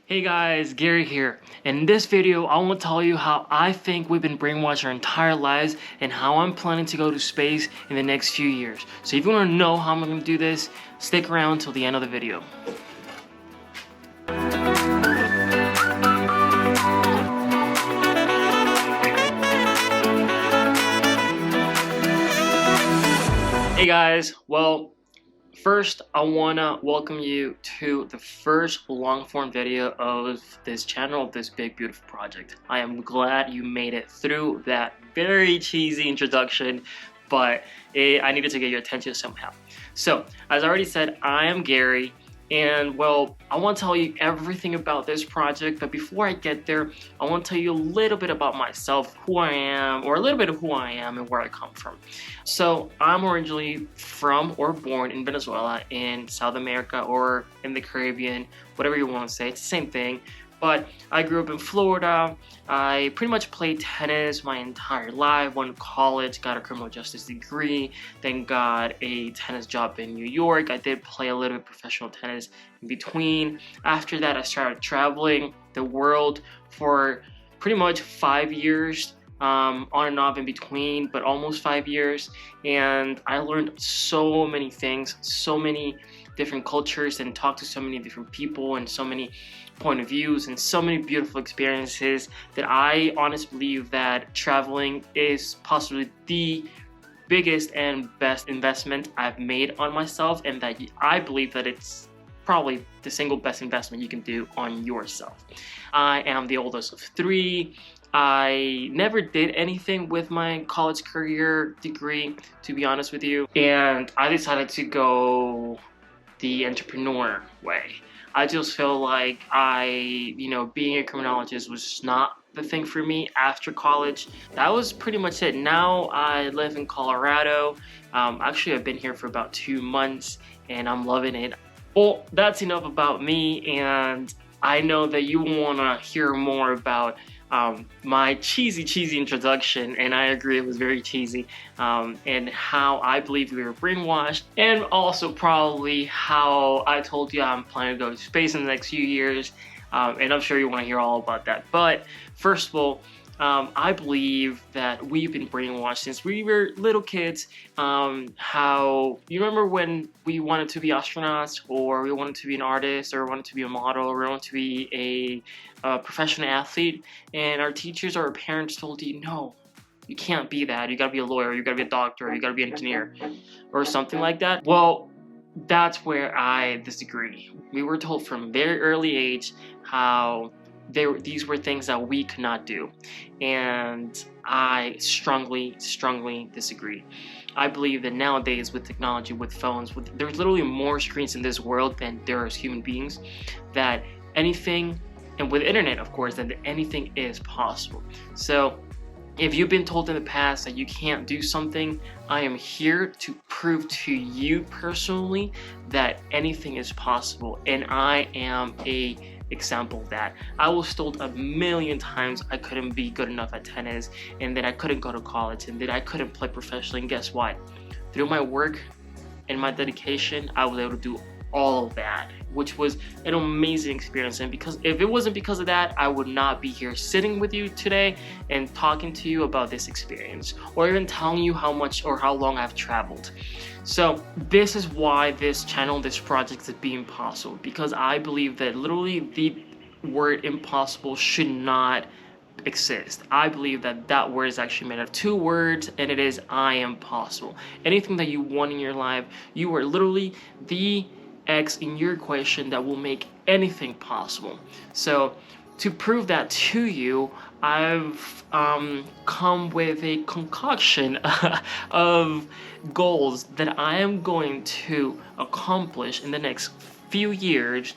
Hey guys, Gary here. In this video, I want to tell you how I think we've been brainwashed our entire lives and how I'm planning to go to space in the next few years. So if you want to know how I'm going to do this, stick around till the end of the video. Hey guys, well, first, I wanna welcome you to the first long-form video of this channel, of this big, beautiful project. I am glad you made it through that very cheesy introduction, but I needed to get your attention somehow. So, as I already said, I am Gary, and well, I want to tell you everything about this project, but before I get there, I want to tell you a little bit about myself, who I am, or a little bit of who I am and where I come from. So I'm originally from or born in Venezuela in South America or in the Caribbean, whatever you want to say, it's the same thing. But I grew up in Florida. I pretty much played tennis my entire life, went to college, got a criminal justice degree, then got a tennis job in New York. I did play a little bit of professional tennis in between. After that, I started traveling the world for pretty much 5 years, on and off in between, but almost 5 years. And I learned so many things, so many different cultures, and talked to so many different people and so many point of views and so many beautiful experiences that I honestly believe that traveling is possibly the biggest and best investment I've made on myself, and that I believe that it's probably the single best investment you can do on yourself. I am the oldest of 3. I never did anything with my college career degree, to be honest with you, and I decided to go the entrepreneur way. I just feel like being a criminologist was not the thing for me after college. That was pretty much it. Now I live in Colorado. Actually, I've been here for about 2 months and I'm loving it. Well, that's enough about me, and I know that you want to hear more about my cheesy introduction, and I agree it was very cheesy, and how I believe we were brainwashed, and also probably how I told you I'm planning to go to space in the next few years, and I'm sure you want to hear all about that. But first of all, I believe that we've been brainwashed since we were little kids. How you remember when we wanted to be astronauts, or we wanted to be an artist, or wanted to be a model, or wanted to be a professional athlete, and our teachers or our parents told you, no, you can't be that. You gotta be a lawyer, you gotta be a doctor, you gotta be an engineer, or something like that. Well, that's where I disagree. We were told from a very early age how these were things that we could not do, and I strongly disagree. I believe that nowadays, with technology, with phones, there's literally more screens in this world than there is human beings, that anything, and with internet of course, that anything is possible. So if you've been told in the past that you can't do something, I am here to prove to you personally that anything is possible, and I am a example of that. I was told a million times I couldn't be good enough at tennis, and that I couldn't go to college, and that I couldn't play professionally, and guess what? Through my work and my dedication, I was able to do all of that, which was an amazing experience. And because if it wasn't because of that, I would not be here sitting with you today and talking to you about this experience, or even telling you how much or how long I've traveled. So this is why this channel, this project is BeIMpossible, because I believe that literally the word impossible should not exist. I believe that that word is actually made of 2 words, and it is I am possible. Anything that you want in your life, you are literally the X in your equation that will make anything possible. So to prove that to you, I've come with a concoction of goals that I am going to accomplish in the next few years,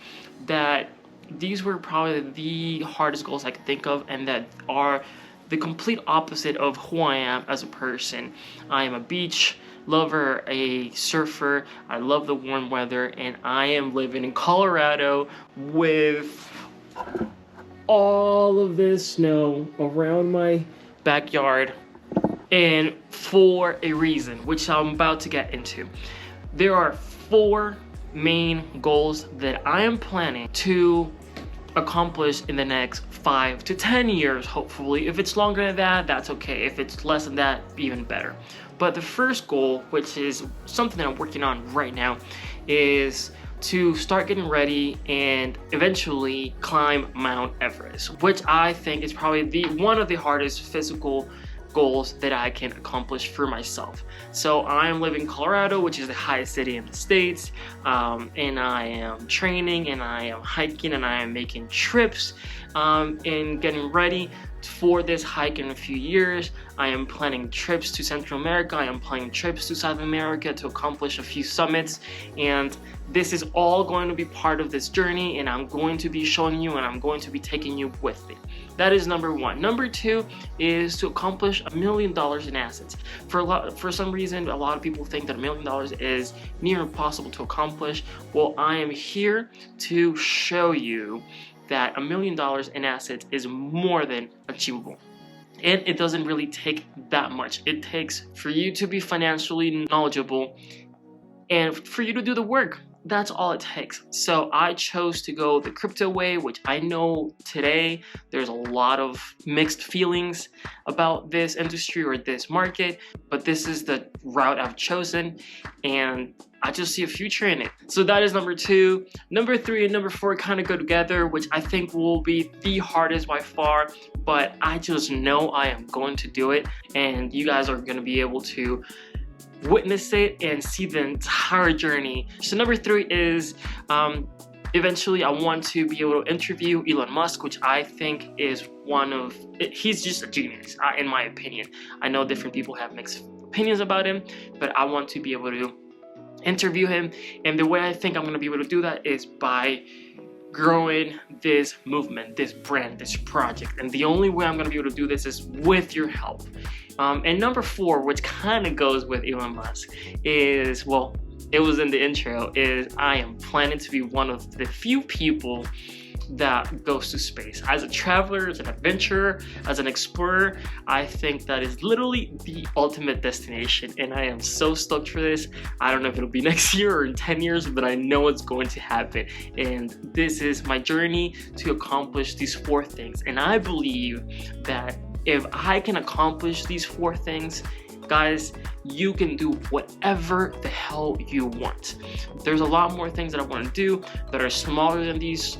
that these were probably the hardest goals I could think of, and that are the complete opposite of who I am as a person. I am a beach lover, a surfer, I love the warm weather, and I am living in Colorado with all of this snow around my backyard, and for a reason, which I'm about to get into. There are 4 main goals that I am planning to accomplish in the next 5 to 10 years, hopefully. If it's longer than that, that's okay. If it's less than that, even better. But the first goal, which is something that I'm working on right now, is to start getting ready and eventually climb Mount Everest, which I think is probably one of the hardest physical goals that I can accomplish for myself. So I am living in Colorado, which is the highest city in the States, and I am training and I am hiking and I am making trips and getting ready for this hike in a few years. I am planning trips to Central America, I am planning trips to South America to accomplish a few summits, and this is all going to be part of this journey, and I'm going to be showing you and I'm going to be taking you with me. That is number one. Number two is to accomplish $1 million in assets. For some reason, a lot of people think that $1 million is near impossible to accomplish. Well, I am here to show you that $1 million in assets is more than achievable. And it doesn't really take that much. It takes for you to be financially knowledgeable and for you to do the work. That's all it takes. So I chose to go the crypto way, which I know today there's a lot of mixed feelings about this industry or this market, but this is the route I've chosen and I just see a future in it. So that is number two. Number three and number four kind of go together, which I think will be the hardest by far, but I just know I am going to do it, and you guys are going to be able to witness it and see the entire journey. So number three is eventually I want to be able to interview Elon Musk, which I think is he's just a genius in my opinion. I know different people have mixed opinions about him, but I want to be able to interview him, and the way I think I'm going to be able to do that is by growing this movement, this brand, this project, and the only way I'm going to be able to do this is with your help. And number four, which kind of goes with Elon Musk, is, well, it was in the intro, is I am planning to be one of the few people that goes to space. As a traveler, as an adventurer, as an explorer, I think that is literally the ultimate destination, and I am so stoked for this. I don't know if it'll be next year or in 10 years, but I know it's going to happen, and this is my journey to accomplish these four things. And I believe that if I can accomplish these four things, guys, you can do whatever the hell you want. There's a lot more things that I want to do that are smaller than these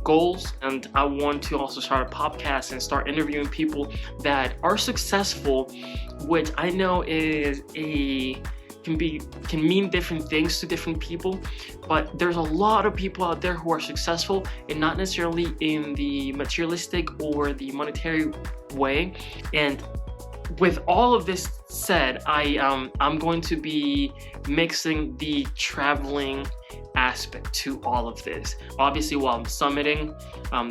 goals, and I want to also start a podcast and start interviewing people that are successful, which I know can mean different things to different people, but there's a lot of people out there who are successful and not necessarily in the materialistic or the monetary way. And with all of this said, I'm going to be mixing the traveling aspect to all of this. Obviously, while I'm summiting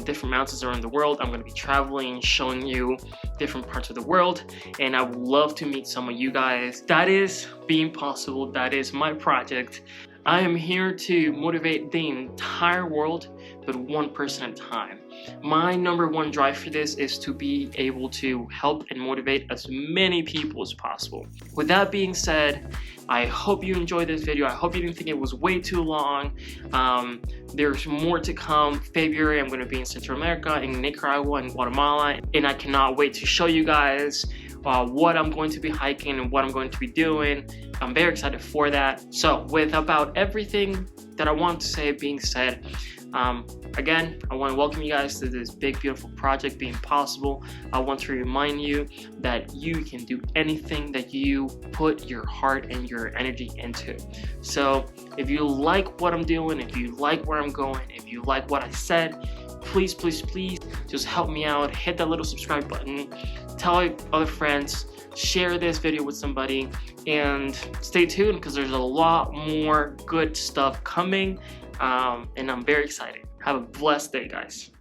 different mountains around the world, I'm going to be traveling, showing you different parts of the world, and I would love to meet some of you guys. That is BeIMpossible. That is my project. I am here to motivate the entire world, but one person at a time. My number one drive for this is to be able to help and motivate as many people as possible. With that being said, I hope you enjoyed this video. I hope you didn't think it was way too long. There's more to come. February, I'm going to be in Central America, in Nicaragua, and Guatemala, and I cannot wait to show you guys what I'm going to be hiking and what I'm going to be doing. I'm very excited for that. So with about everything that I want to say being said, again, I want to welcome you guys to this big, beautiful project, BeIMpossible. I want to remind you that you can do anything that you put your heart and your energy into. So if you like what I'm doing, if you like where I'm going, if you like what I said, please, please, please just help me out. Hit that little subscribe button. Tell other friends. Share this video with somebody. And stay tuned because there's a lot more good stuff coming. And I'm very excited. Have a blessed day, guys.